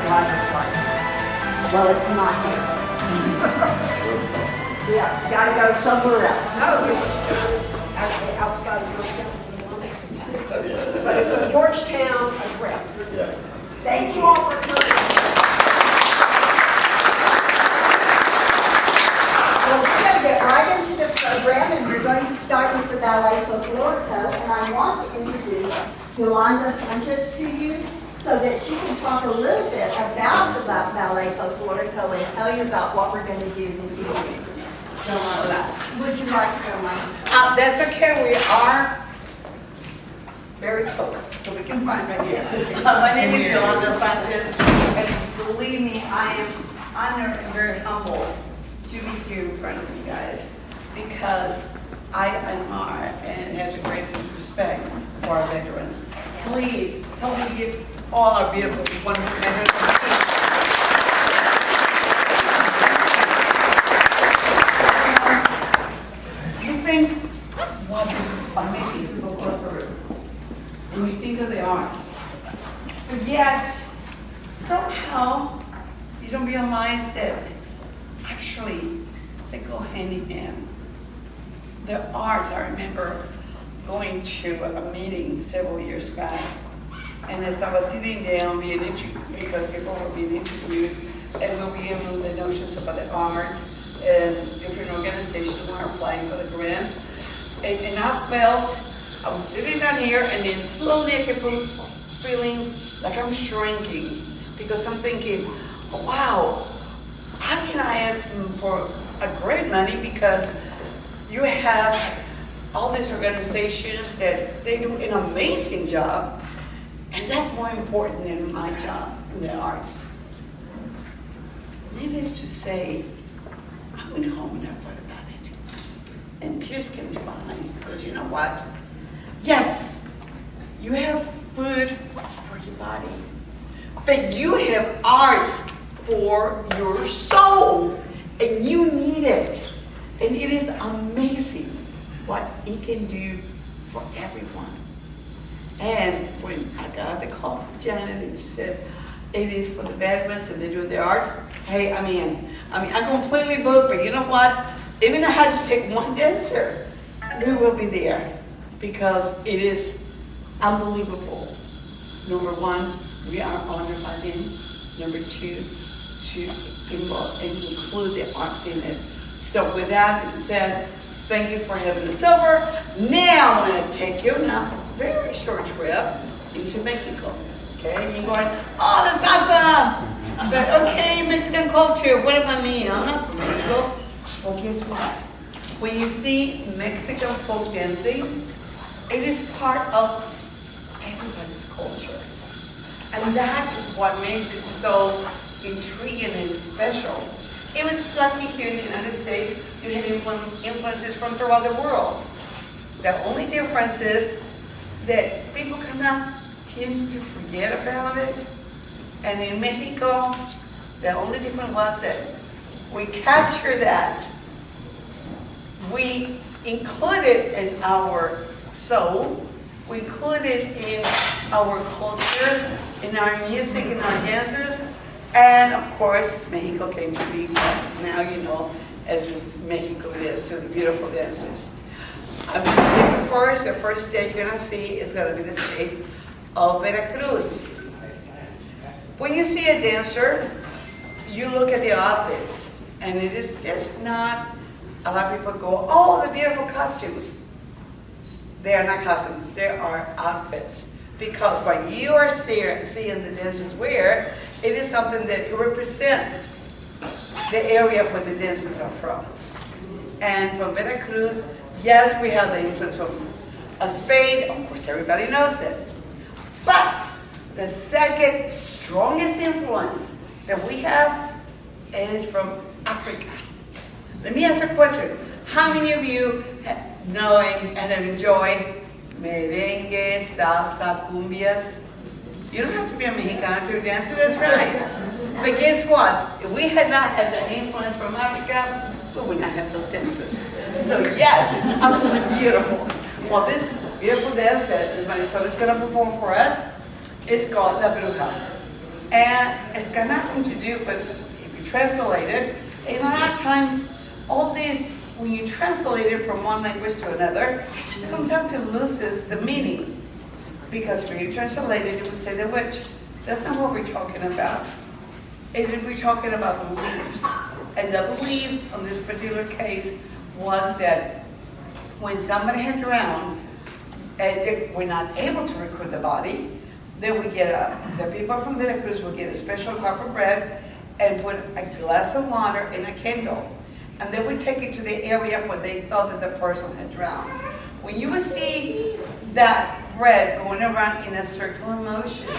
driver's license. Well, it's not here. Yeah, gotta go somewhere else. No, it was actually outside of Wisconsin. But it's a Georgetown address. Yeah. Thank you all for coming. Well, we're going to get right into the program, and we're going to start with the Ballet Folklorico, and I want to introduce Yolanda Sanchez to you so that she can talk a little bit about the Ballet Folklorico and tell you about what we're going to do this evening. Yolanda, would you like to go, Mike? That's okay, we are very close, so we can find right here. My name is Yolanda Sanchez, and believe me, I am honored and very humbled to be here in front of you guys, because I admire and have a great respect for our veterans. Please, help me give all our beautiful, wonderful veterans. You think what amazing people go through, and you think of the arts, but yet somehow you don't realize that actually they go hand in hand. The arts, I remember going to a meeting several years back, and as I was sitting down being interviewed, because people were being interviewed, and we were given the notions about the arts and different organizations who are applying for the grant, and I felt, I was sitting down here, and then slowly I kept feeling like I'm shrinking, because I'm thinking, wow, how can I ask them for a grant money, because you have all these organizations that they do an amazing job, and that's more important than my job in the arts. Needless to say, I went home and I thought about it, and tears came to my eyes, because you know what? Yes, you have food for your body, but you have arts for your soul, and you need it. And it is amazing what it can do for everyone. And when I got the call from Janet and she said, it is for the veterans and they do the arts, hey, I'm in. I completely booked, but you know what? Even if I had to take one dancer, we will be there, because it is unbelievable. Number one, we are honored by them. Number two, to involve and include the arts in it. So with that being said, thank you for having us over. Now I'm going to take you now for a very short trip into Mexico. Okay, and you're going, oh, that's awesome! But okay, Mexican culture, what about me? I'm not from Mexico. Well, guess what? When you see Mexican folk dancing, it is part of everybody's culture. And that is what makes it so intriguing and special. It was lucky here in the United States, you had influences from throughout the world. The only difference is that people kind of tend to forget about it. And in Mexico, the only difference was that we captured that. We included in our soul, we included in our culture, in our music, in our dances, and of course, Mexico came to be what now you know as Mexico is, to the beautiful dances. I'm thinking first, the first state you're gonna see is gonna be the state of Veracruz. When you see a dancer, you look at the outfits, and it is just not, a lot of people go, oh, the beautiful costumes. They are not costumes, they are outfits. Because what you are seeing the dancers wear, it is something that represents the area where the dancers are from. And from Veracruz, yes, we have the influence from Spain, of course everybody knows that. But the second strongest influence that we have is from Africa. Let me ask a question. How many of you know and enjoy merengue, salsa, cumbias? You don't have to be a Mexicano to dance to this, right? But guess what? If we had not had the influence from Africa, we would not have those dances. So yes, it's absolutely beautiful. Well, this beautiful dance that Marisol is going to perform for us is called La Bruja. And it's got nothing to do with, if you translate it, a lot of times, all this, when you translate it from one language to another, sometimes it loses the meaning. Because when you translate it, it will say the witch. That's not what we're talking about. We're talking about beliefs. And the beliefs on this particular case was that when somebody had drowned, and they were not able to recruit the body, then we get the people from Veracruz would get a special cup of bread and put a glass of water and a candle. And they would take it to the area where they thought that the person had drowned. When you would see that bread going around in a circular motion,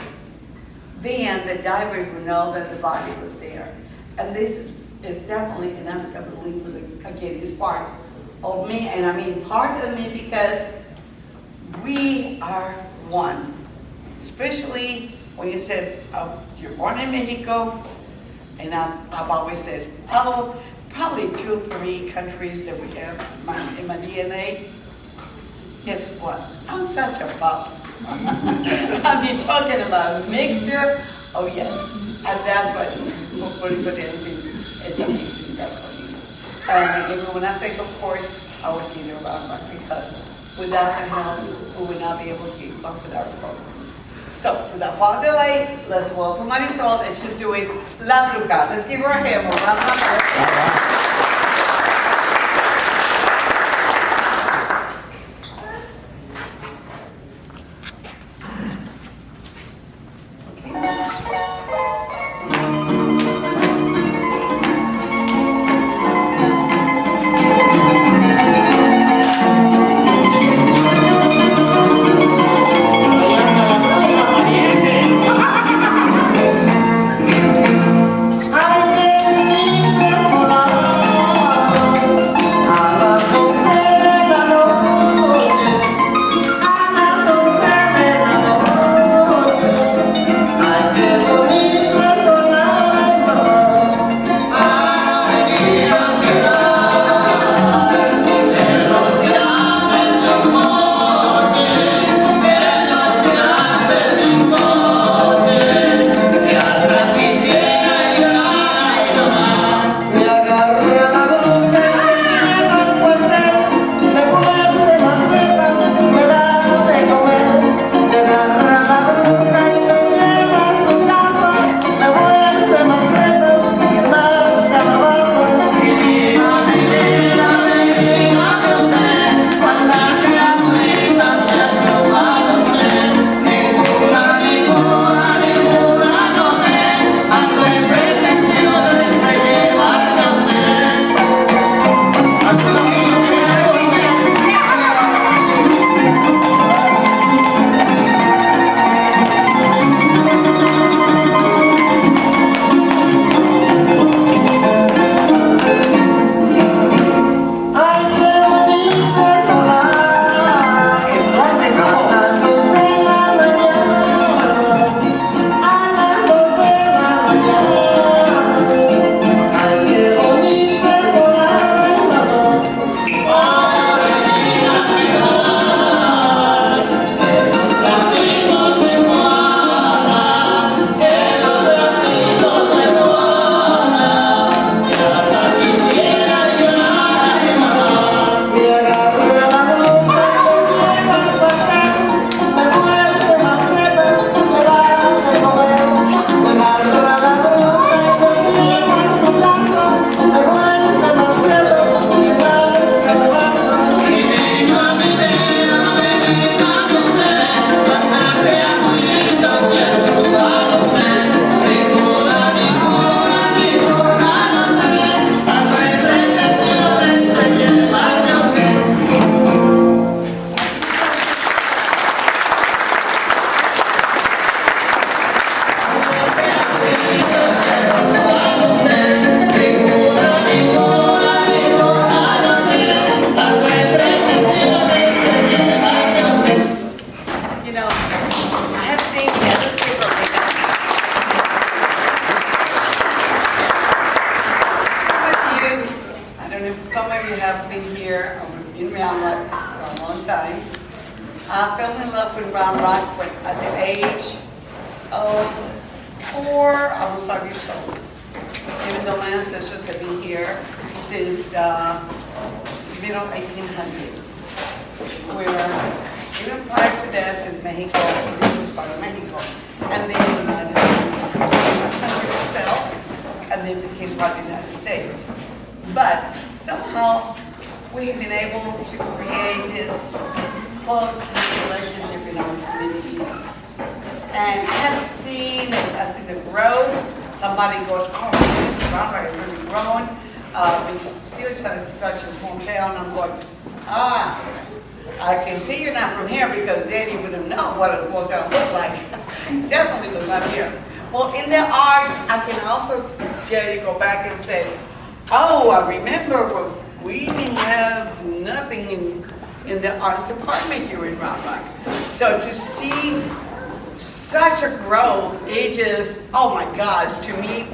then the diver would know that the body was there. And this is definitely an African belief that, again, is part of me, and I mean part of me because we are one. Especially when you said, you're born in Mexico, and I've always said, oh, probably 2 or 3 countries that we have in my DNA. Guess what? I'm such a buff. I've been talking about mixture. Oh yes, and that's what Fulklorico is amazing. That's what it is. And when I think, of course, I was in Round Rock because without the help, we would not be able to keep up with our programs. So, without further delay, let's welcome Marisol, and she's doing La Bruja. Let's give her a hand. I fell in love with Round Rock at the age of almost 5 years old. Even though my ancestors have been here since the middle 1800s. Where even prior to that, since Mexico, this was part of Mexico. And then the United States became a country itself, and then became part of the United States. But somehow, we have been able to create this close relationship in our community. And I have seen the growth. Somebody goes, oh, this Round Rock has really grown. We still such a small town. I'm going, I can see you're not from here because then you wouldn't know what a small town looked like. Definitely was not here. Well, in the arts, I can also, Jerry, go back and say, oh, I remember when we didn't have nothing in the arts department here in Round Rock. So to see such a growth, it just, oh my gosh, to me,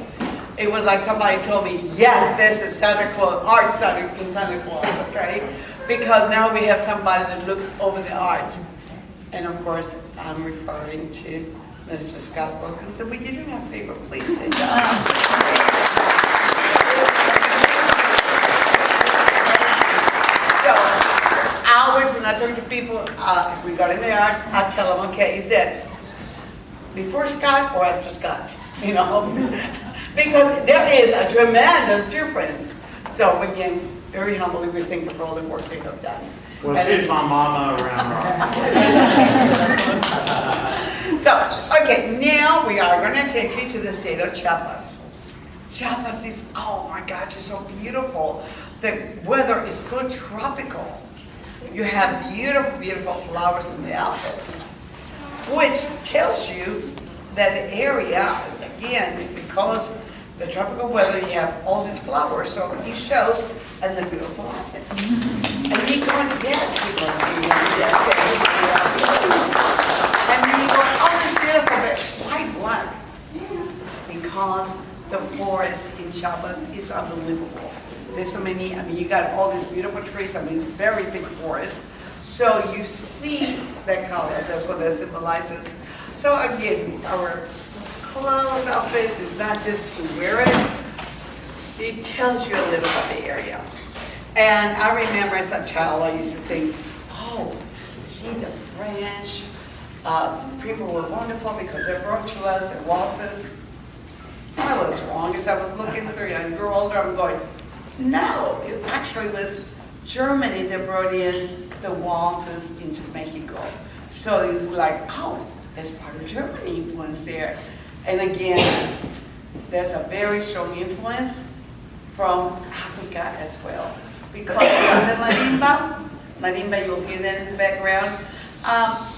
it was like somebody told me, yes, there's a Santa Claus, art center in Santa Claus, okay? Because now we have somebody that looks over the arts. And of course, I'm referring to Mr. Scott Wilkinson. We didn't have favor, please stand up. So, I always, when I talk to people regarding the arts, I tell them, okay, is that before Scott or after Scott? You know? Because there is a tremendous difference. So again, very humbly, we thank you for all the work they have done. Well, she's my mama around Rock. So, okay, now we are going to take you to the state of Chiapas. Chiapas is, oh my gosh, it's so beautiful. The weather is so tropical. You have beautiful, beautiful flowers in the Alps, which tells you that the area, again, because the tropical weather, you have all these flowers, so it shows and the beautiful outfits. And you go, yes, we go, and then you go, oh, it's beautiful, but why black? Because the forest in Chiapas is unbelievable. There's so many, I mean, you got all these beautiful trees, I mean, it's very big forest. So you see the color, that's what that symbolizes. So again, our clothes, outfits is not just to wear it, it tells you a little about the area. And I remember as a child, I used to think, oh, see the French, people were wonderful because they brought to us their waltzes. I was wrong as I was looking through, I grew older, I'm going, no, it actually was Germany that brought in the waltzes into Mexico. So it's like, oh, there's part of Germany influence there. And again, there's a very strong influence from Africa as well. Because of the marimba, you'll hear that in the background.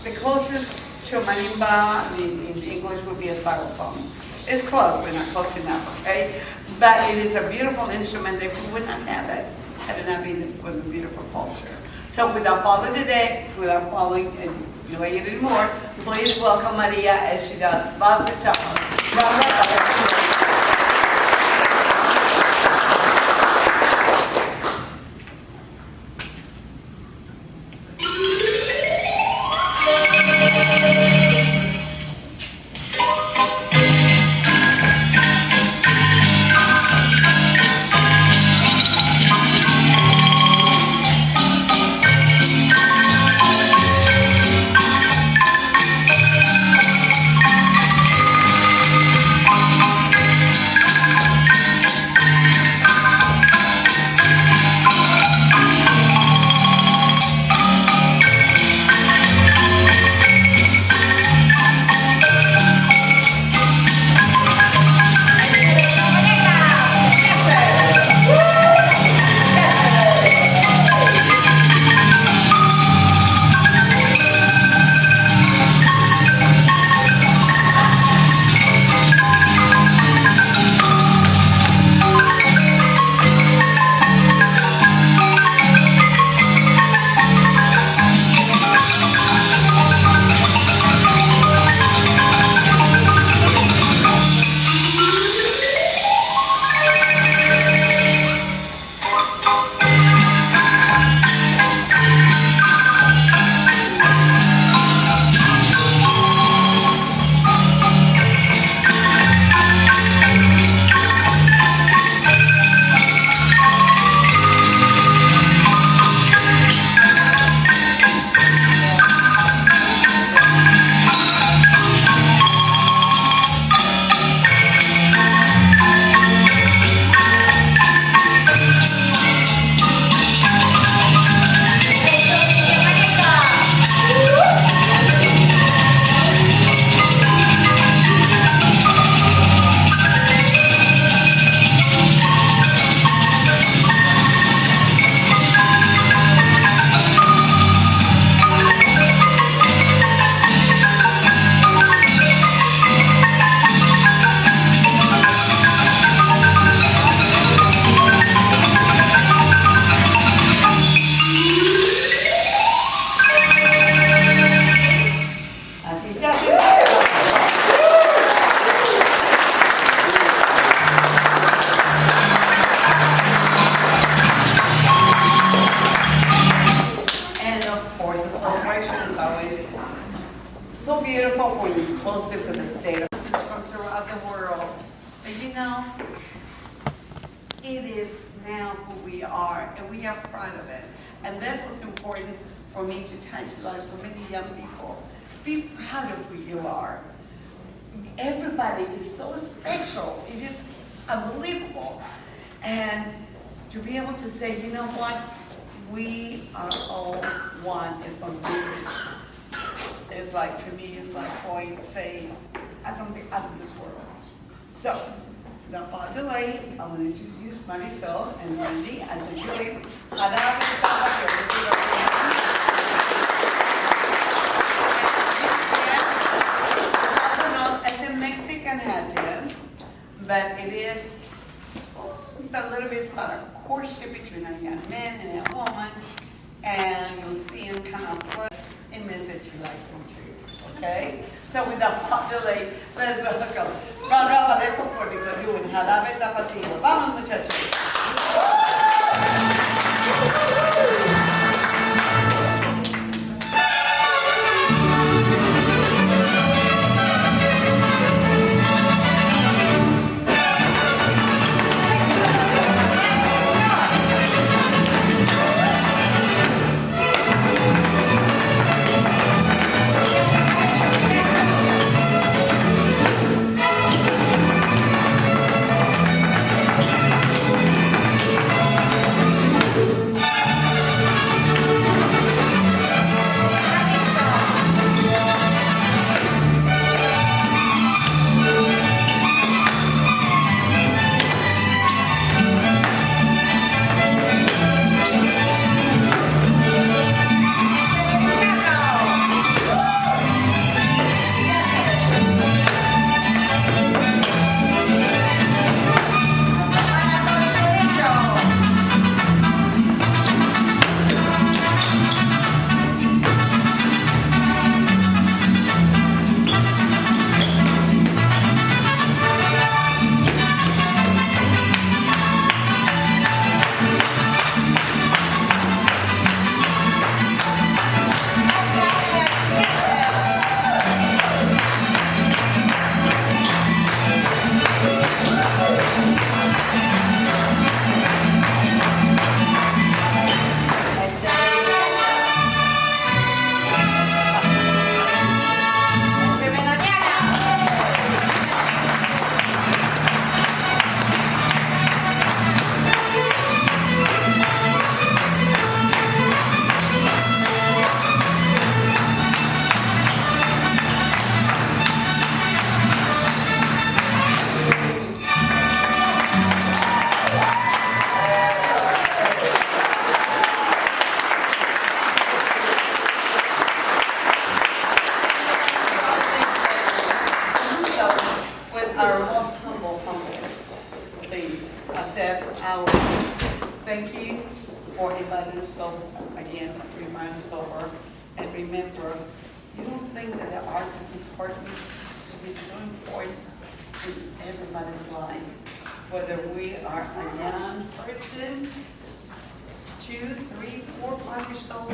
The closest to a marimba in English would be a xylophone. It's close, we're not close enough, okay? But it is a beautiful instrument that we would not have it had it not been for the beautiful culture. So without following and delaying it anymore, please welcome Maria as she does Vals de Chiapas. it is now who we are, and we are proud of it. And that's what's important for me to touch the lives of so many young people. Be proud of who you are. Everybody is so special. It is unbelievable. And to be able to say, you know what, we are all one is amazing. It's like, to me, it's like going, saying, I something out of this world. So, without further delay, I want to introduce Marisol and Wendy as the curator. It's also known as a Mexican hand dance, but it is, it's a little bit about a courtship between a young man and a woman, and you'll see him kind of flirt in message he likes him too. Okay? So without delay, let's welcome Round Rock Ballet Folklorico doing Jarabe Tapatio. Vamos, muchachos. Thank you for inviting us over, again, remind us over, and remember, you don't think that the arts is important, it is so important in everybody's life, whether we are a young person, 2, 3, 4, 5 years old,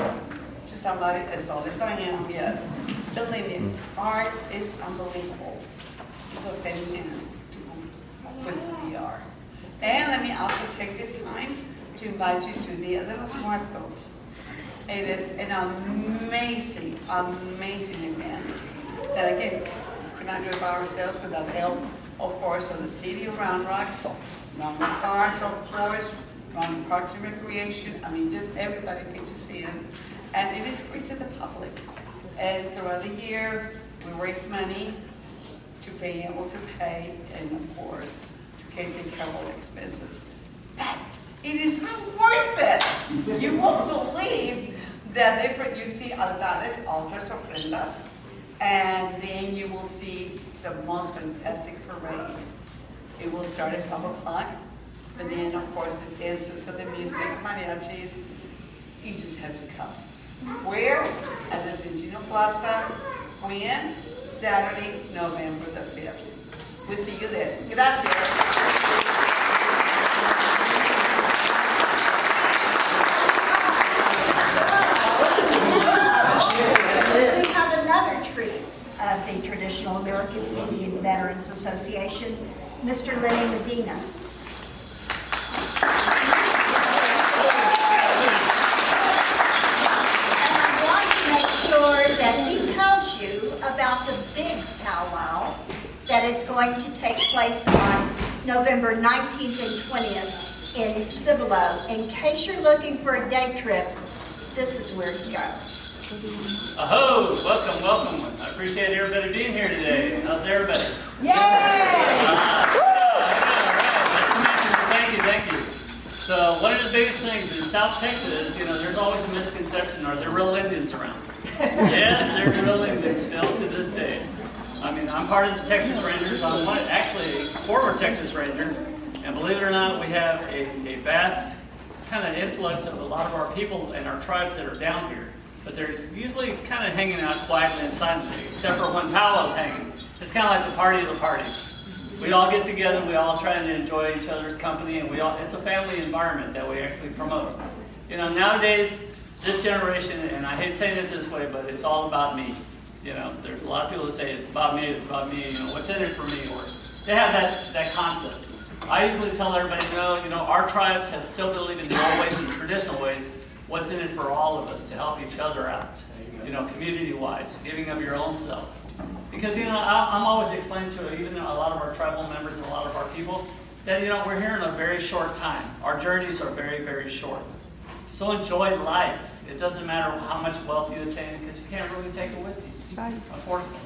to somebody as old as I am, yes. Believe me, arts is unbelievable. It goes hand in hand with who we are. And let me also take this time to invite you to Dia de los Muertos. It is an amazing, amazing event that, again, we could not do it by ourselves without the help, of course, of the city of Round Rock, Round Rock Arts, of course, Round Rock Parks and Recreation. I mean, just everybody pitches in. And it is free to the public. And throughout the year, we raise money to be able to pay, and of course, to pay the travel expenses. But it is so worth it. You won't believe the different, you see altares, altars, ofrendas, and then you will see the most fantastic parade. It will start at 12 o'clock, but then of course the dancers of the music, mariachis, you just have to come. Where? At the Centino Plaza. When? Saturday, November the 5th. We'll see you there. Gracias. We have another treat of the Traditional American Indian Veterans Association. Mr. Leonard Medina. And I want to make sure that he tells you about the big powwow that is going to take place on November 19th and 20th in Cibolo. In case you're looking for a day trip, this is where to go. Aho, welcome, welcome. I appreciate everybody being here today. How's everybody? Thank you. So one of the biggest things in South Texas, there's always a misconception, are there real Indians around? Yes, there's real Indians still to this day. I mean, I'm part of the Texas Rangers. I'm actually a former Texas Ranger. And believe it or not, we have a vast kind of influx of a lot of our people and our tribes that are down here. But they're usually kind of hanging out quietly and silently, except for when powwow's hanging. It's kind of like the party of the parties. We all get together, we all try to enjoy each other's company, and it's a family environment that we actually promote. Nowadays, this generation, and I hate saying it this way, but it's all about me. There's a lot of people that say it's about me, what's in it for me, or they have that concept. I usually tell everybody, our tribes have still believe in the old ways and traditional ways. What's in it for all of us to help each other out, community-wise, giving of your own self. Because, I'm always explaining to even a lot of our tribal members and a lot of our people that, we're here in a very short time. Our journeys are very, very short. So enjoy life. It doesn't matter how much wealth you attain because you can't really take it with you. That's right. Unfortunately.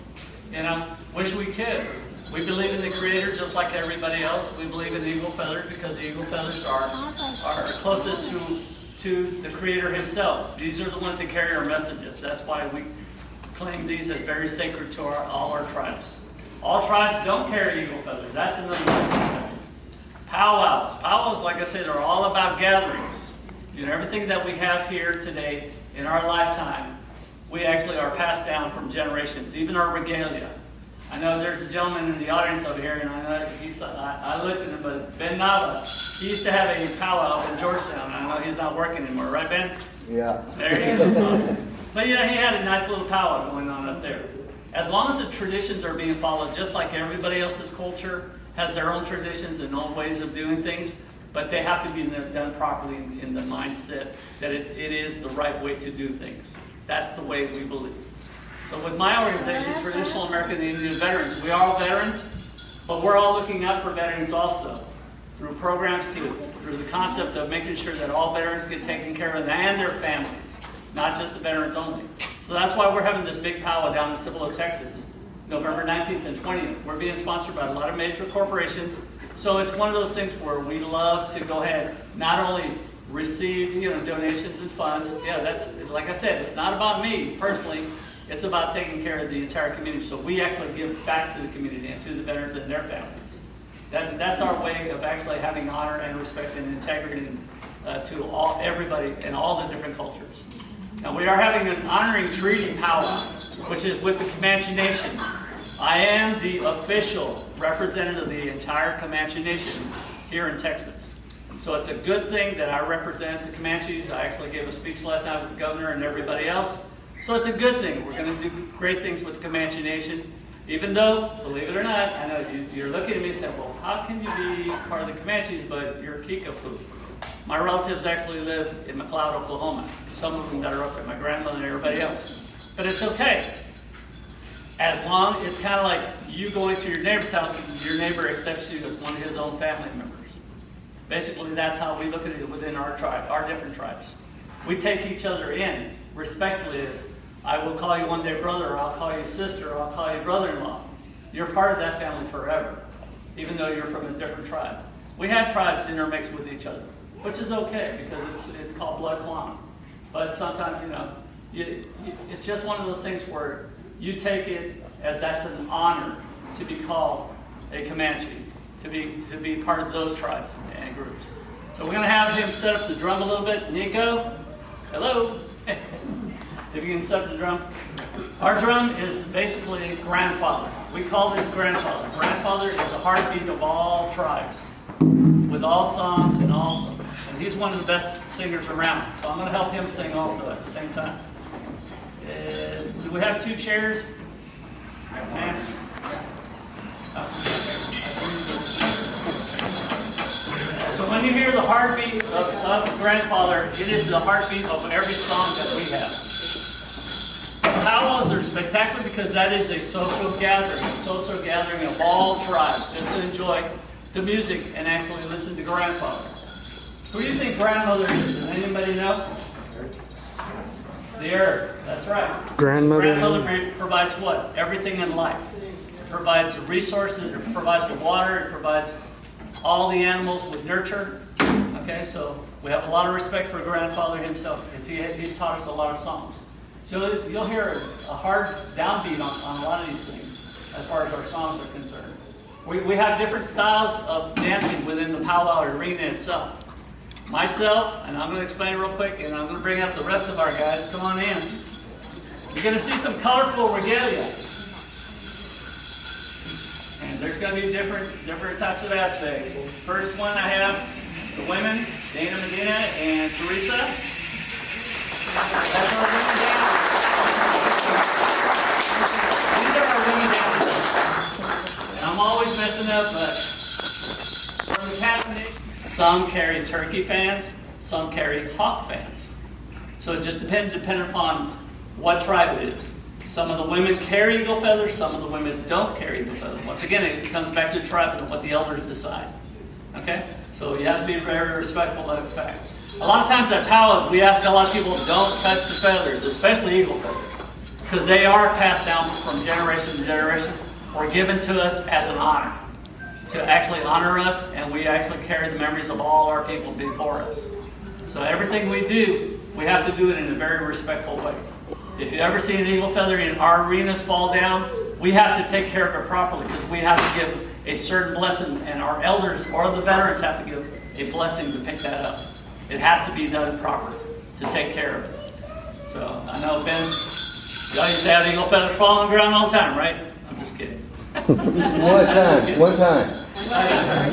Wish we could. We believe in the Creator just like everybody else. We believe in the eagle feathers because the eagle feathers are closest to the Creator Himself. These are the ones that carry our messages. That's why we claim these as very sacred to all our tribes. All tribes don't carry eagle feathers. That's another one. Powwows. Powwows, like I said, are all about gatherings. Everything that we have here today in our lifetime, we actually are passed down from generations, even our regalia. I know there's a gentleman in the audience over here, and I know I looked at him, but Ben Nava, he used to have a powwow up in Georgetown. I know he's not working anymore, right, Ben? Yeah. There you go. Awesome. But he had a nice little powwow going on up there. As long as the traditions are being followed, just like everybody else's culture has their own traditions and own ways of doing things, but they have to be done properly in the mindset that it is the right way to do things. That's the way we believe. So with my organization, Traditional American Indian Veterans, we are all veterans, but we're all looking out for veterans also through programs through the concept of making sure that all veterans get taken care of and their families, not just the veterans only. So that's why we're having this big powwow down in Cibolo, Texas, November 19th and 20th. We're being sponsored by a lot of major corporations. So it's one of those things where we love to go ahead, not only receive donations and funds. Yeah, that's, like I said, it's not about me personally. It's about taking care of the entire community. So we actually give back to the community and to the veterans and their families. That's our way of actually having honor and respect and integrity to everybody and all the different cultures. Now we are having an honoring treaty powwow, which is with the Comanche Nation. I am the official representative of the entire Comanche Nation here in Texas. So it's a good thing that I represent the Comanches. I actually gave a speech last night with the governor and everybody else. So it's a good thing. We're going to do great things with the Comanche Nation. Even though, believe it or not, I know you're looking at me and saying, well, how can you be part of the Comanches, but you're Kickapoo? My relatives actually live in McLeod, Oklahoma. Some of them that are up there, my grandmother and everybody else. But it's okay. As long, it's kind of like you going to your neighbor's house and your neighbor accepts you as one of his own family members. Basically, that's how we look at it within our tribe, our different tribes. We take each other in respectfully as, I will call you one day brother, or I'll call you sister, or I'll call you brother-in-law. You're part of that family forever, even though you're from a different tribe. We have tribes intermixed with each other, which is okay because it's called blood quantum. But sometimes, it's just one of those things where you take it as that's an honor to be called a Comanche, to be part of those tribes and groups. So we're going to have him set up the drum a little bit. Nico, hello. If you can set up the drum. Our drum is basically grandfather. We call this grandfather. Grandfather is the heartbeat of all tribes, with all songs and all. And he's one of the best singers around. So I'm going to help him sing also at the same time. Do we have two chairs? Man. So when you hear the heartbeat of the grandfather, it is the heartbeat of every song that we have. Powwows are spectacular because that is a social gathering of all tribes, just to enjoy the music and actually listen to grandfather. Who do you think grandmother is? Does anybody know? The earth. That's right. Grandmother provides what? Everything in life. It provides the resources, it provides the water, it provides all the animals with nurture. Okay, so we have a lot of respect for grandfather himself because he's taught us a lot of songs. So you'll hear a hard downbeat on a lot of these things as far as our songs are concerned. We have different styles of dancing within the powwow arena itself. Myself, and I'm going to explain it real quick, and I'm going to bring up the rest of our guys. Come on in. You're going to see some colorful regalia. And there's going to be different types of aspects. First one I have the women, Dana Medina and Teresa. That's our women dancers. These are our women dancers. And I'm always messing up, but from the cabinet, some carry turkey fans, some carry hawk fans. So it just depends upon what tribe it is. Some of the women carry eagle feathers, some of the women don't carry eagle feathers. Once again, it comes back to tribe and what the elders decide. Okay? So you have to be very respectful of that fact. A lot of times at powwows, we ask a lot of people, don't touch the feathers, especially eagle feathers, because they are passed down from generation to generation or given to us as an honor, to actually honor us, and we actually carry the memories of all our people before us. So everything we do, we have to do it in a very respectful way. If you ever see an eagle feather in our arenas fall down, we have to take care of it properly because we have to give a certain blessing, and our elders or the veterans have to give a blessing to pick that up. It has to be done properly to take care of it. So I know, Ben, y'all used to have eagle feathers fall on the ground all the time, right? I'm just kidding. One time.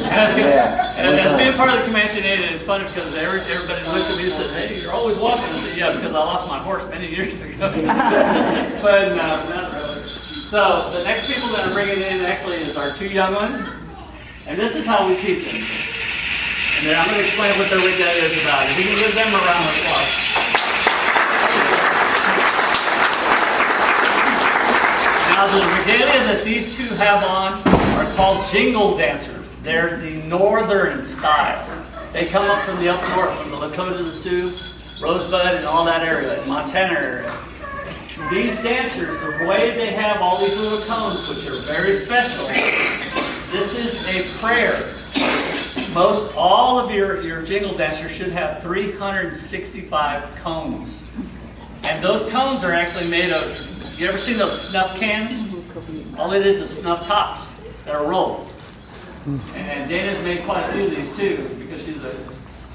As being part of the Comanche Native, it's funny because everybody looks at me and says, hey, you're always walking. I said, yeah, because I lost my horse many years ago. But no, not really. So the next people that are bringing in actually is our two young ones. And this is how we teach them. And then I'm going to explain what their regalia is about. If you can give them a round of applause. Now the regalia that these two have on are called jingle dancers. They're the northern style. They come up from the up north, from the Lakota, the Sioux, Rosebud, and all that area, Montana area. These dancers, the way they have all these little cones, which are very special, this is a prayer. Most all of your jingle dancers should have 365 cones. And those cones are actually made of, you ever seen those snuff cans? All it is snuff tops that are rolled. And Dana's made quite a few of these too, because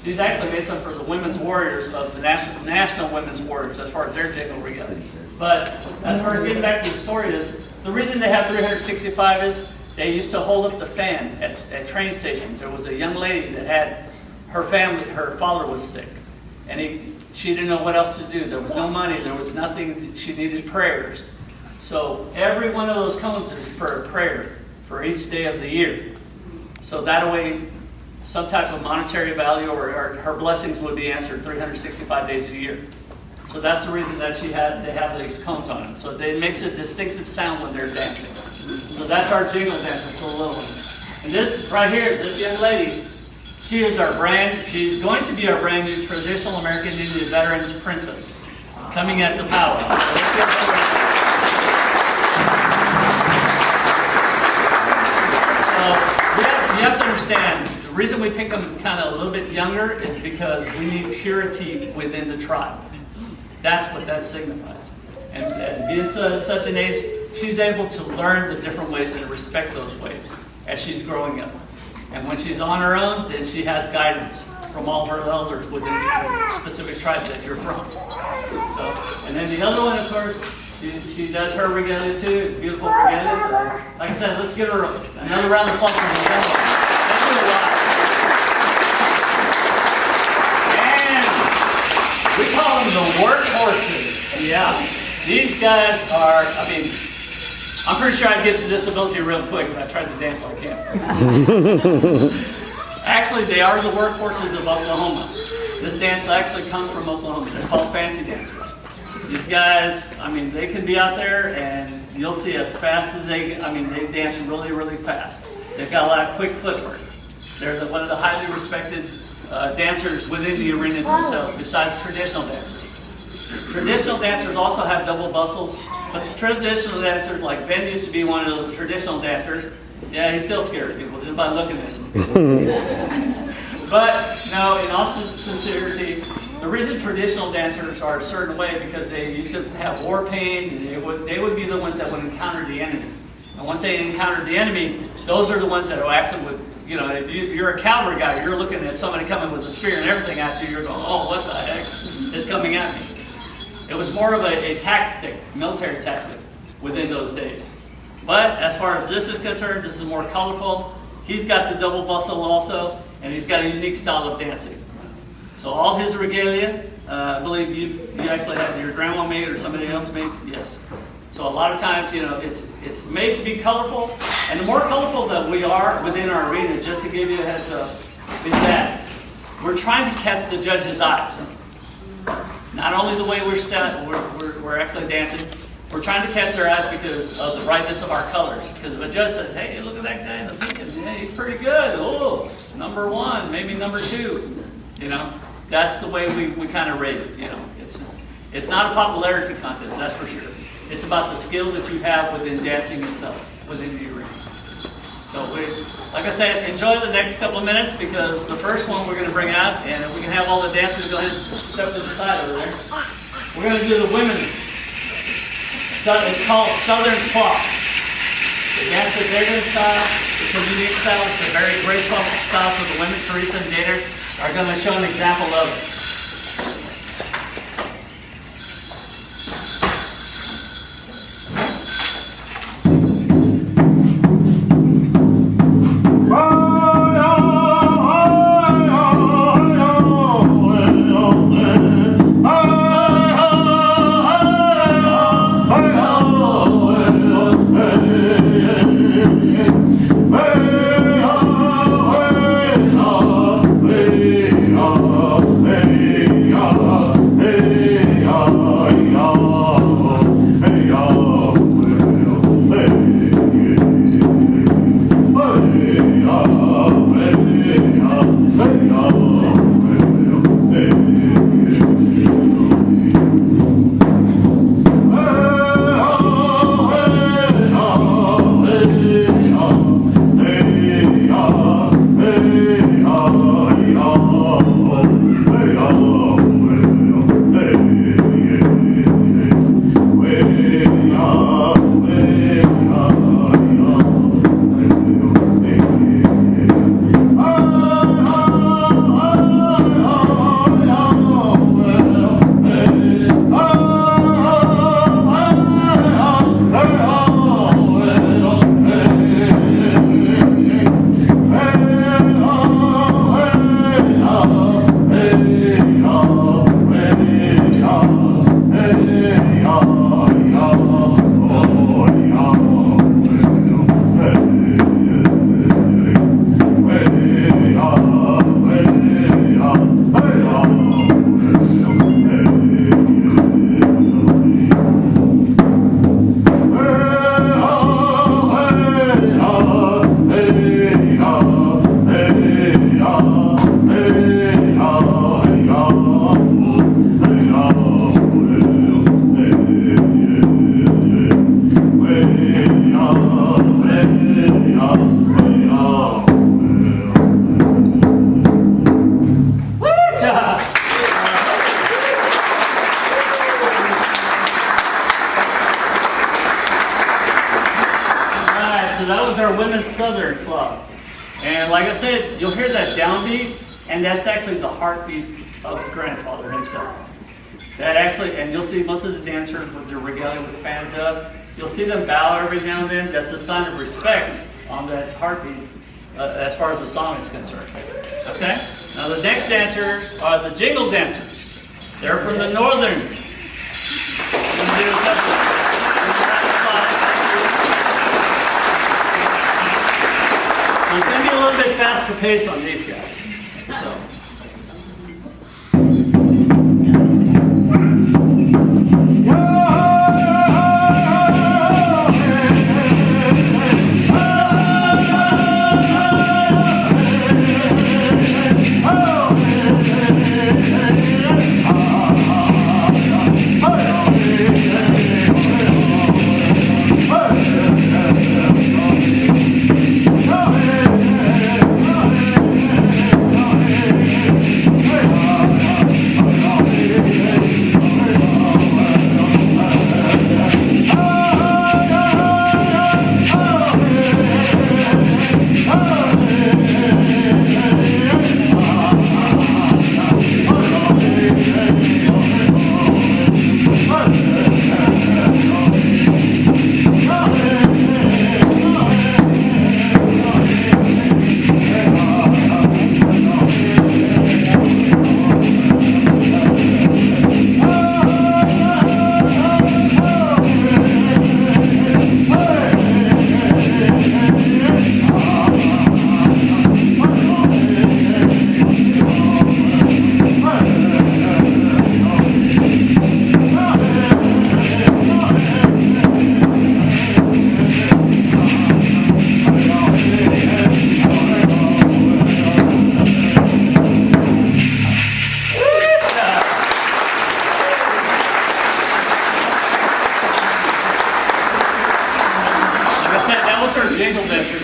she's actually made some for the women's warriors of the national women's warriors as far as their jingle regalia. But as far as getting back to the story is, the reason they have 365 is they used to hold up the fan at train stations. There was a young lady that had her father was sick, and she didn't know what else to do. There was no money, there was nothing, she needed prayers. So every one of those cones is for a prayer for each day of the year. So that way, some type of monetary value or her blessings would be answered 365 days a year. So that's the reason that they have these cones on them. So it makes a distinctive sound when they're dancing. So that's our jingle dancer for the little one. And this right here, this young lady, she's going to be our brand new traditional American Indian Veterans Princess coming at the powwow. You have to understand, the reason we pick them kind of a little bit younger is because we need purity within the tribe. That's what that signifies. And being such an age, she's able to learn the different ways and respect those ways as she's growing up. And when she's on her own, then she has guidance from all her elders within the specific tribe that you're from. So, and then the other one, of course, she does her regalia too. It's beautiful regalia. So, like I said, let's give her another round of applause for the regalia. That's really a lot. And we call them the workhorses. Yeah, these guys are, I'm pretty sure I'd get to disability real quick if I tried to dance like him. Actually, they are the workhorses of Oklahoma. This dance actually comes from Oklahoma. They're called fancy dancers. These guys, I mean, they can be out there and you'll see as fast as they dance really, really fast. They've got a lot of quick footwork. They're one of the highly respected dancers within the arena themselves, besides traditional dancers. Traditional dancers also have double bustles, but the traditional dancers, like Ben used to be one of those traditional dancers. Yeah, he still scares people just by looking at him. But no, in all sincerity, the reason traditional dancers are a certain way because they used to have war pain, and they would be the ones that would encounter the enemy. And once they encountered the enemy, those are the ones that actually would, you know, if you're a cavalry guy, you're looking at somebody coming with a spear and everything at you, you're going, oh, what the heck is coming at me? It was more of a tactic, military tactic within those days. But as far as this is concerned, this is more colorful. He's got the double bustle also, and he's got a unique style of dancing. So all his regalia, I believe you actually had your grandma made or somebody else made, yes. So a lot of times, you know, it's made to be colorful, and the more colorful that we are within our arena, just to give you a heads up, is that we're trying to catch the judge's eyes. Not only the way we're actually dancing, we're trying to catch their eyes because of the brightness of our colors. Because if a judge says, hey, look at that guy in the pink, and yeah, he's pretty good. Oh, number 1, maybe number 2. You know, that's the way we kind of rate it. You know, it's not a popularity contest, that's for sure. It's about the skill that you have within dancing itself, within the arena. So like I said, enjoy the next couple of minutes because the first one we're going to bring out, and if we can have all the dancers go ahead and step to the side over there. We're going to do the women's. So it's called Southern Clock. The dance that they're going to style, it's a unique style, it's a very graceful style for the women. Teresa and Dana are going to show an example of it. Southern Club. And like I said, you'll hear that downbeat, and that's actually the heartbeat of the grandfather himself. That actually, and you'll see most of the dancers with their regalia with fans up. You'll see them bow every now and then. That's a sign of respect on that heartbeat as far as the song is concerned. Okay? Now the next dancers are the jingle dancers. They're from the northern. So it's going to be a little bit faster pace on these guys. So.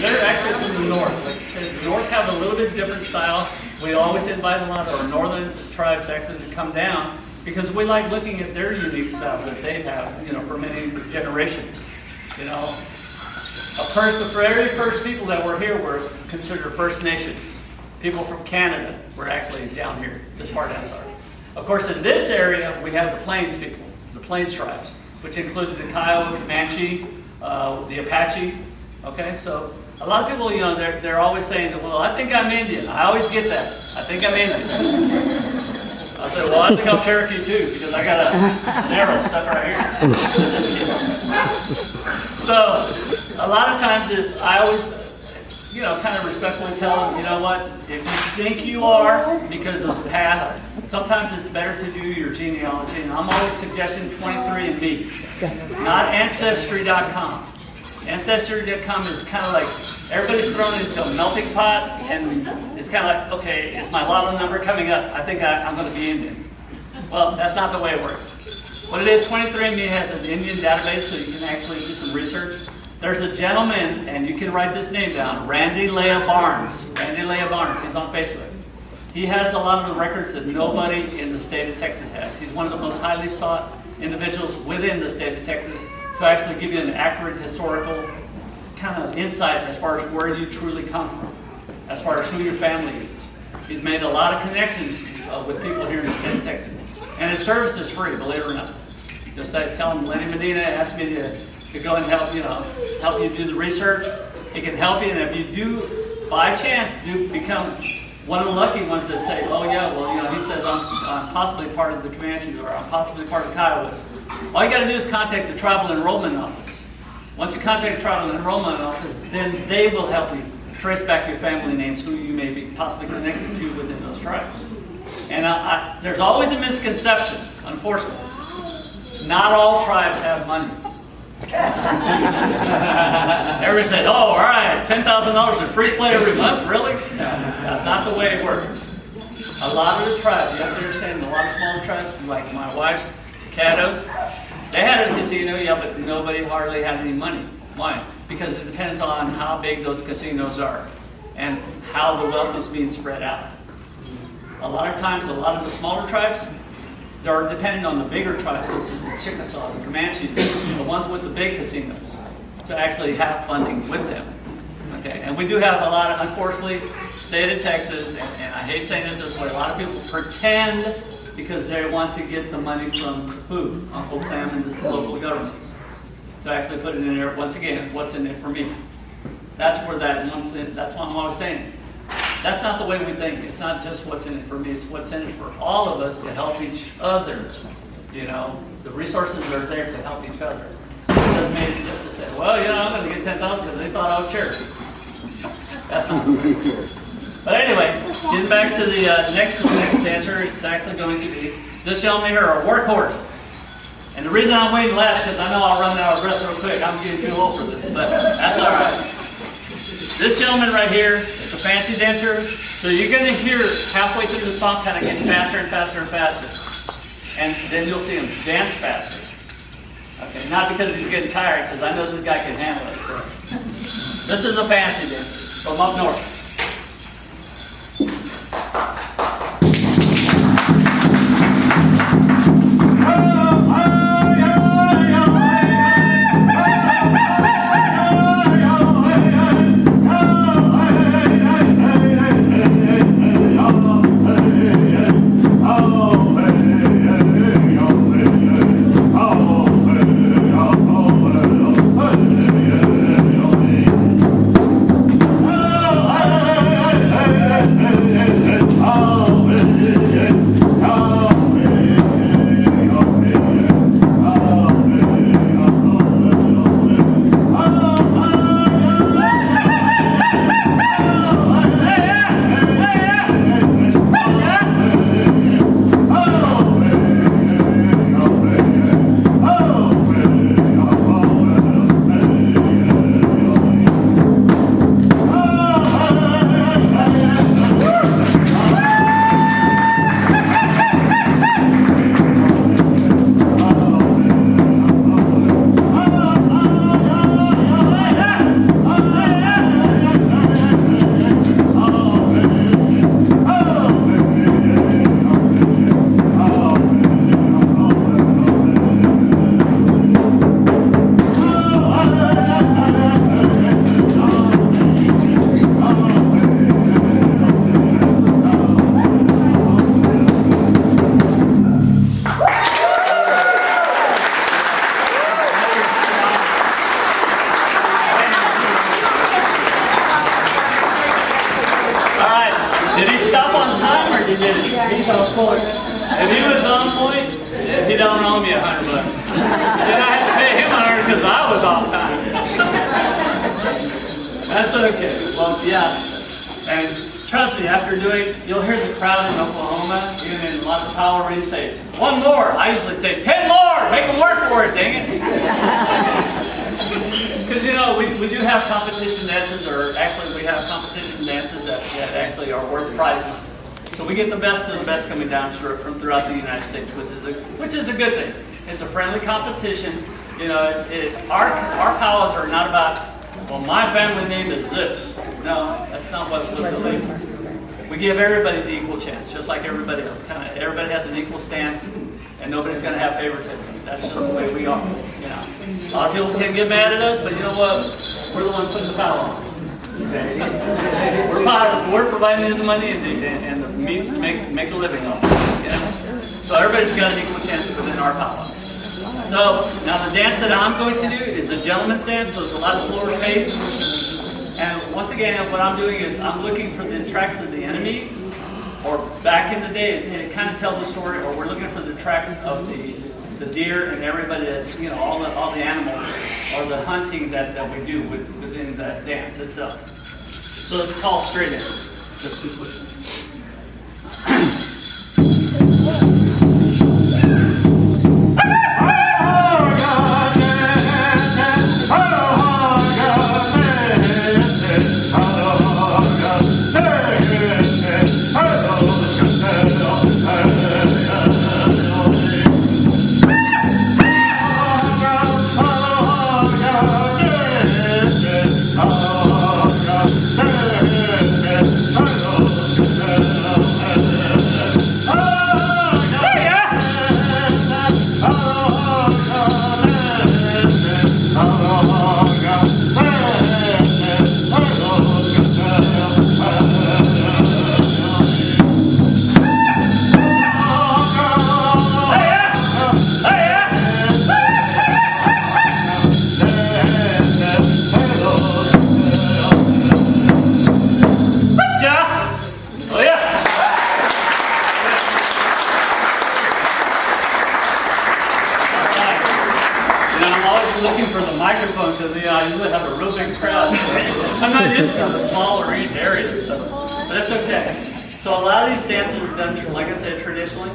They're actually from the north. Like the north have a little bit different style. We always invite a lot of our northern tribes actually to come down because we like looking at their unique style that they have, you know, for many generations. You know, the very first people that were here were considered First Nations. People from Canada were actually down here, this far down south. Of course, in this area, we have the Plains people, the Plains tribes, which included the Kiowa, Comanche, the Apache. Okay, so a lot of people, you know, they're always saying, well, I think I'm Indian. I always get that. I think I'm Indian. I said, well, I think I'm Cherokee too, because I got an arrow stuck right here. So a lot of times I always, you know, kind of respectfully tell them, you know what, if you think you are because of the past, sometimes it's better to do your genealogy. And I'm always suggesting 23andMe, not Ancestry.com. Ancestry.com is kind of like, everybody's thrown into a melting pot, and it's kind of like, okay, is my lotto number coming up? I think I'm going to be Indian. Well, that's not the way it works. What it is, 23andMe has an Indian database, so you can actually do some research. There's a gentleman, and you can write this name down, Randy Leah Barnes. Randy Leah Barnes, he's on Facebook. He has a lot of the records that nobody in the state of Texas has. He's one of the most highly sought individuals within the state of Texas to actually give you an accurate historical kind of insight as far as where you truly come from, as far as who your family is. He's made a lot of connections with people here in the state of Texas. And his service is free, believe it or not. Just tell him Leonard Medina asked me to go and help you do the research. He can help you, and if you do, by chance, do become one of the lucky ones that say, oh yeah, well, you know, he says I'm possibly part of the Comanche, or I'm possibly part of the Kiowas. All you got to do is contact the Tribal Enrollment Office. Once you contact the Tribal Enrollment Office, then they will help you trace back your family names, who you may be possibly connected to within those tribes. And there's always a misconception, unfortunately. Not all tribes have money. Everybody said, oh, all right, $10,000 in free play every month? Really? That's not the way it works. A lot of the tribes, you have to understand, a lot of smaller tribes, like my wife's Caddos, they had a casino, yeah, but nobody hardly had any money. Why? Because it depends on how big those casinos are and how the wealth is being spread out. A lot of times, a lot of the smaller tribes, they're dependent on the bigger tribes, such as the Chickasaw, the Comanches, the ones with the big casinos, to actually have funding with them. Okay, and we do have a lot of, unfortunately, state of Texas, and I hate saying it this way, a lot of people pretend because they want to get the money from food, Uncle Sam and the local governments, to actually put it in there. Once again, what's in it for me? That's where that's why I'm always saying, that's not the way we think. It's not just what's in it for me, it's what's in it for all of us to help each other. You know, the resources are there to help each other. It doesn't mean just to say, well, you know, I'm going to get $10,000 because they thought I was Cherokee. That's not true. But anyway, getting back to the next dancer, it's actually going to be this gentleman here, a workhorse. And the reason I'm waiting last is because I know I'll run out of breath real quick. I'm getting too old for this, but that's all right. This gentleman right here is a fancy dancer, so you're going to hear halfway through the song kind of getting faster and faster and faster. And then you'll see him dance faster. Okay, not because he's getting tired, because I know this guy can handle it. So. This is a fancy dancer from up north. If he was on point, he don't owe me $100. Then I had to pay him $100 because I was off time. That's okay. Well, yeah. And trust me, after doing, you'll hear the crowd in Oklahoma, even in a lot of power rings, say, 1 more. I usually say, 10 more. Make them work for it, dang it. Because, you know, we do have competition dances, or actually we have competition dances that actually are worth prize money. So we get the best of the best coming down from throughout the United States, which is a good thing. It's a friendly competition. You know, our powwows are not about, well, my family name is this. No, that's not what we're doing. We give everybody the equal chance, just like everybody else. Everybody has an equal stance, and nobody's going to have favoritism. That's just the way we are. You know, a lot of people can get mad at us, but you know what? We're the ones putting the powwow on. Okay. We're providing the money and the means to make a living off it. You know? So everybody's got an equal chance within our powwow. So now the dance that I'm going to do is a gentleman's dance, so it's a lot slower pace. And once again, what I'm doing is I'm looking for the tracks of the enemy, or back in the day, it kind of tells the story, or we're looking for the tracks of the deer and everybody that's, you know, all the animals, or the hunting that we do within that dance itself. So it's called straight in. Just keep pushing. Looking for the microphone because I usually have a real big crowd. I'm not used to the smaller areas, so, but that's okay. So a lot of these dances are done, like I said, traditionally.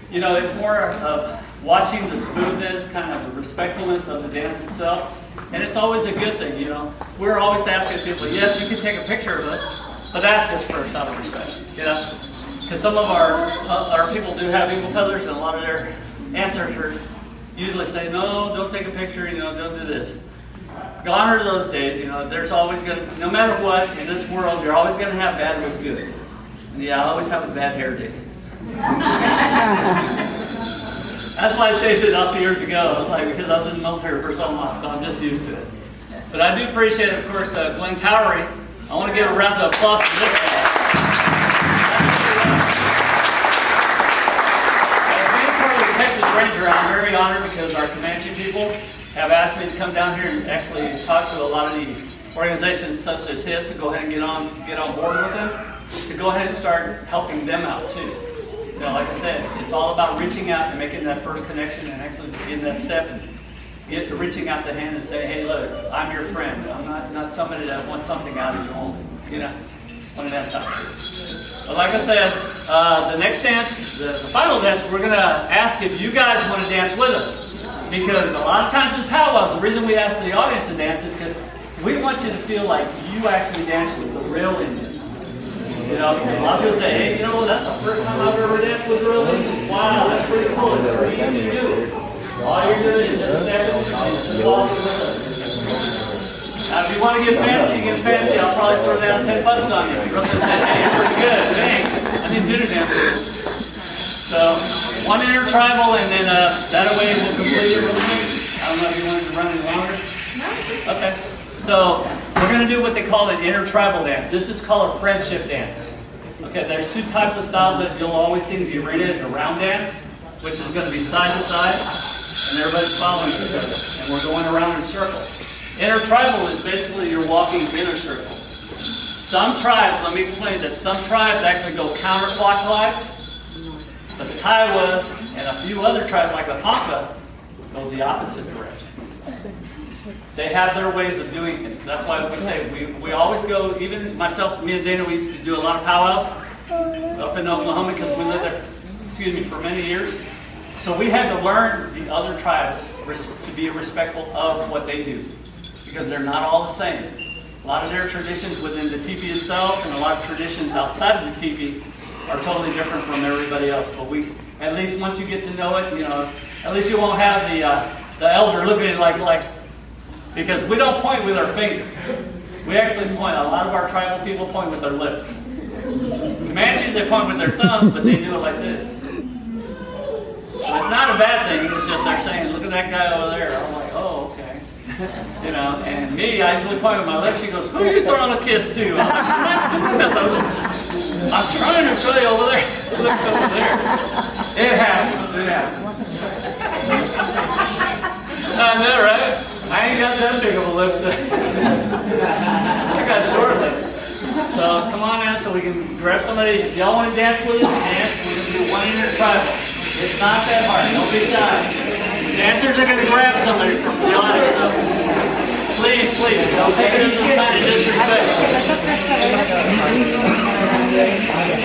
You know, it's more of watching the smoothness, kind of the respectfulness of the dance itself. And it's always a good thing, you know. We're always asking people, yes, you can take a picture of us, but ask us first out of respect, you know. Because some of our people do have eagle feathers, and a lot of their answers are usually say, no, don't take a picture, you know, don't do this. Gone are those days, you know. There's always going to, no matter what, in this world, you're always going to have bad with good. And yeah, I always have a bad hair day. That's why I shaved it off years ago. It's like because I was in the military for so long, so I'm just used to it. But I do appreciate, of course, Glenn Towery. I want to give a round of applause to this guy. Being part of the Texas Ranger, I'm very honored because our Comanche people have asked me to come down here and actually talk to a lot of the organizations such as his to go ahead and get on board with them, to go ahead and start helping them out too. You know, like I said, it's all about reaching out and making that first connection and actually getting that step and reaching out the hand and saying, hey, look, I'm your friend. I'm not somebody that wants something out of you only. You know, one of that time. But like I said, the next dance, the final dance, we're going to ask if you guys want to dance with us. Because a lot of times in powwows, the reason we ask the audience to dance is because we want you to feel like you actually dance with the real Indian. You know, because a lot of people say, hey, you know, that's the first time I've ever danced with real Indians. Wow, that's pretty cool. It's pretty easy to do. All you're doing is just stepping and just walking with us. Now, if you want to get fancy, you get fancy. I'll probably throw down $10 on you. You're going to say, hey, you're pretty good. Thanks. I need you to dance with us. So, one intertribal, and then that way we'll complete it real quick. I don't know if you wanted to run any longer. No. Okay. So, we're going to do what they call an intertribal dance. This is called a friendship dance. Okay, there's two types of styles that you'll always see in the arena. Is a round dance, which is going to be side to side, and everybody's following each other. And we're going around in a circle. Intertribal is basically you're walking in a circle. Some tribes, let me explain that some tribes actually go counterclockwise. But the Kiowas and a few other tribes like the Ponca go the opposite direction. They have their ways of doing things. That's why we say we always go, even myself, me and Dana, we used to do a lot of powwows up in Oklahoma because we lived there, for many years. So we had to learn the other tribes to be respectful of what they do because they're not all the same. A lot of their traditions within the teepee itself and a lot of traditions outside of the teepee are totally different from everybody else. But we, at least once you get to know it, you know, at least you won't have the elder looking at it like, because we don't point with our finger. We actually point. A lot of our tribal people point with their lips. Comanches, they point with their thumbs, but they do it like this. And it's not a bad thing. It's just they're saying, look at that guy over there. I'm like, oh, okay. You know, and me, I usually point with my lips. She goes, who are you throwing a kiss to? I'm like, I'm not doing that. I'm trying to show you over there. Look over there. It happens. It happens. I know, right? I ain't got that big of a lip. I got short lips. So come on in so we can grab somebody. If y'all want to dance with us, dance. We're going to do one intertribal. It's not that hard. Don't be shy. The dancers are going to grab somebody from the audience. So please, don't take it as a sign of disrespect.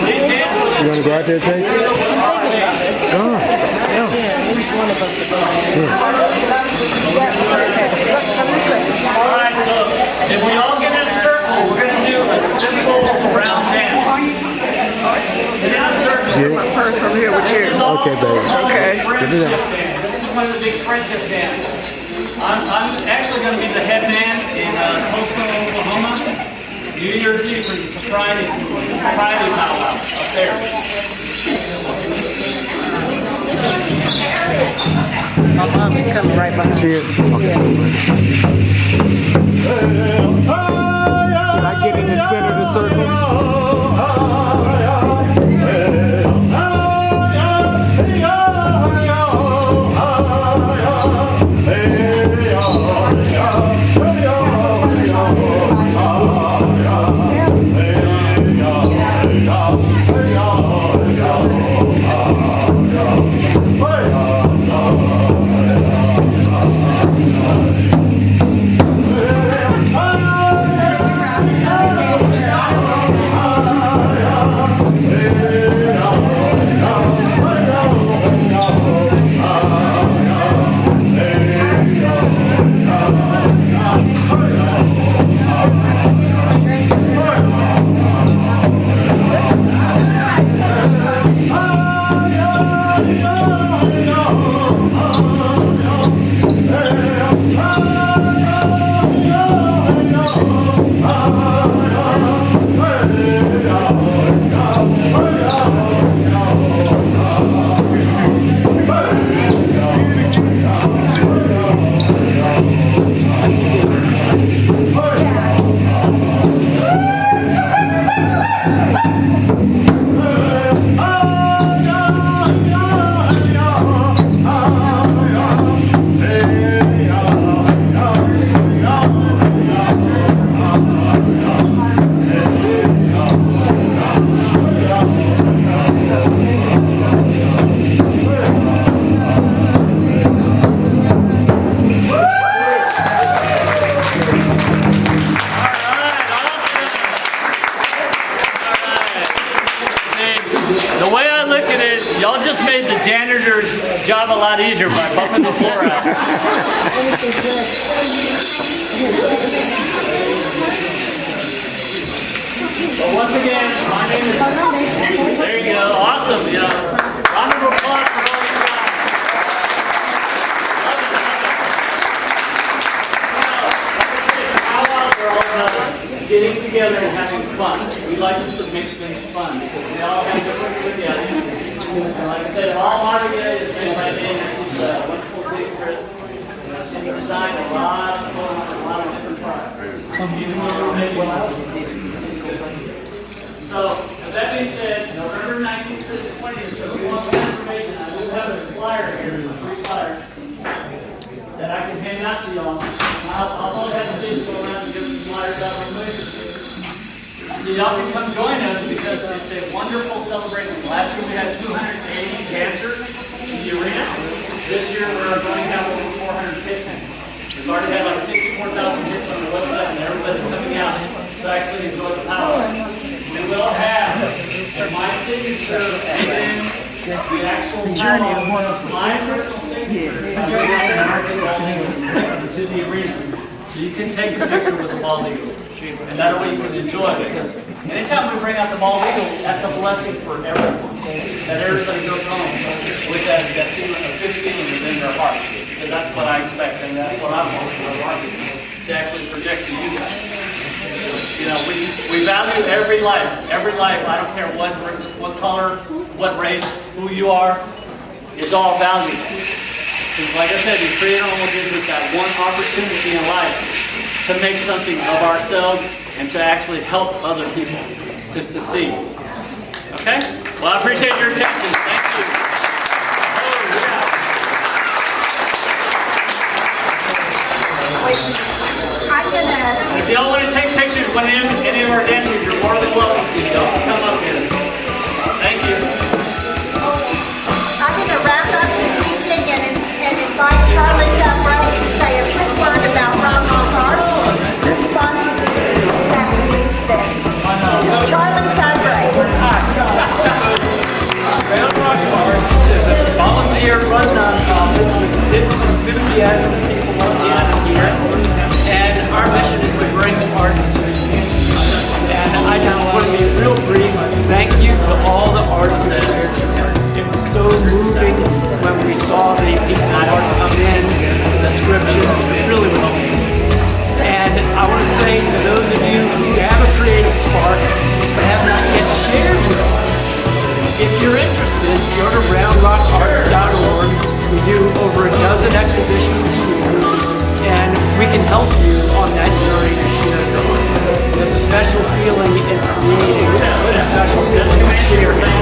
Please dance with us. You want to go out there, Tracy? Go on. Alright, so if we all get in a circle, we're going to do a simple round dance. Get in a circle. My purse over here with you. Okay, baby. Okay. Sit it down. This is one of the big friendship dances. I'm actually going to be the head man in Tulsa, Oklahoma. New Year's Eve for the Friday powwow up there. My mom's coming right behind. Cheers. Can I get in the center of the circle? Hey! The way I look at it, y'all just made the janitor's job a lot easier by bumping the floor out. Well, once again, my name is... There you go. Awesome. Yeah. Round of applause for all you guys. Love it, love it. We're all about getting together and having fun. We like to make things fun because we all have different personalities. And like I said, all modern day is made by Dana. She's a wonderful seamstress. She's designed a lot of clothes for a lot of different products. Even though we're making so, with that being said, November 19th to the 20th, so if you want more information, I do have a flyer here, a free flyer, that I can hand out to y'all. I'll all have the kids go around and give some flyers out real quick. So y'all can come join us because it's a wonderful celebration. Last year we had 280 dancers in the arena. This year we're going to have over 450. We've already had like 64,000 hits on the website and everybody's coming out to actually enjoy the power. We will have my signature and the actual journey is wonderful. My personal signature to the arena. So you can take a picture with the bald eagle. And that way you can enjoy it because anytime we bring out the bald eagle, that's a blessing for everyone. That everybody goes home with that feeling, a good feeling within their heart. Because that's what I expect and that's what I want for our market to actually project to you guys. You know, we value every life. Every life, I don't care what color, what race, who you are, is all valuable. Because like I said, the Creator only gives us that one opportunity in life to make something of ourselves and to actually help other people to succeed. Okay? Well, I appreciate your attention. Thank you. Oh, yeah. If y'all want to take pictures with any of our dancers, you're more than welcome to. Y'all can come up here. Thank you. I'm going to wrap up this evening and invite Charlie Zabra to say a quick word about Round Rock Art, who sponsored this afternoon's event. Charlie Zabra. Round Rock Arts is a volunteer-run nonprofit with enthusiasm. People love Janet here, and our mission is to bring arts to the community. And I just want to be real brief. Thank you to all the artists that are here. It was so moving when we saw the pieces of art come in, the descriptions. It really was amazing. And I want to say to those of you who have a creative spark but have not yet shared your art, if you're interested, go to roundrockarts.org. We do over a dozen exhibitions a year, and we can help you on that journey to share your art. There's a special feeling in creating, a special feeling in sharing.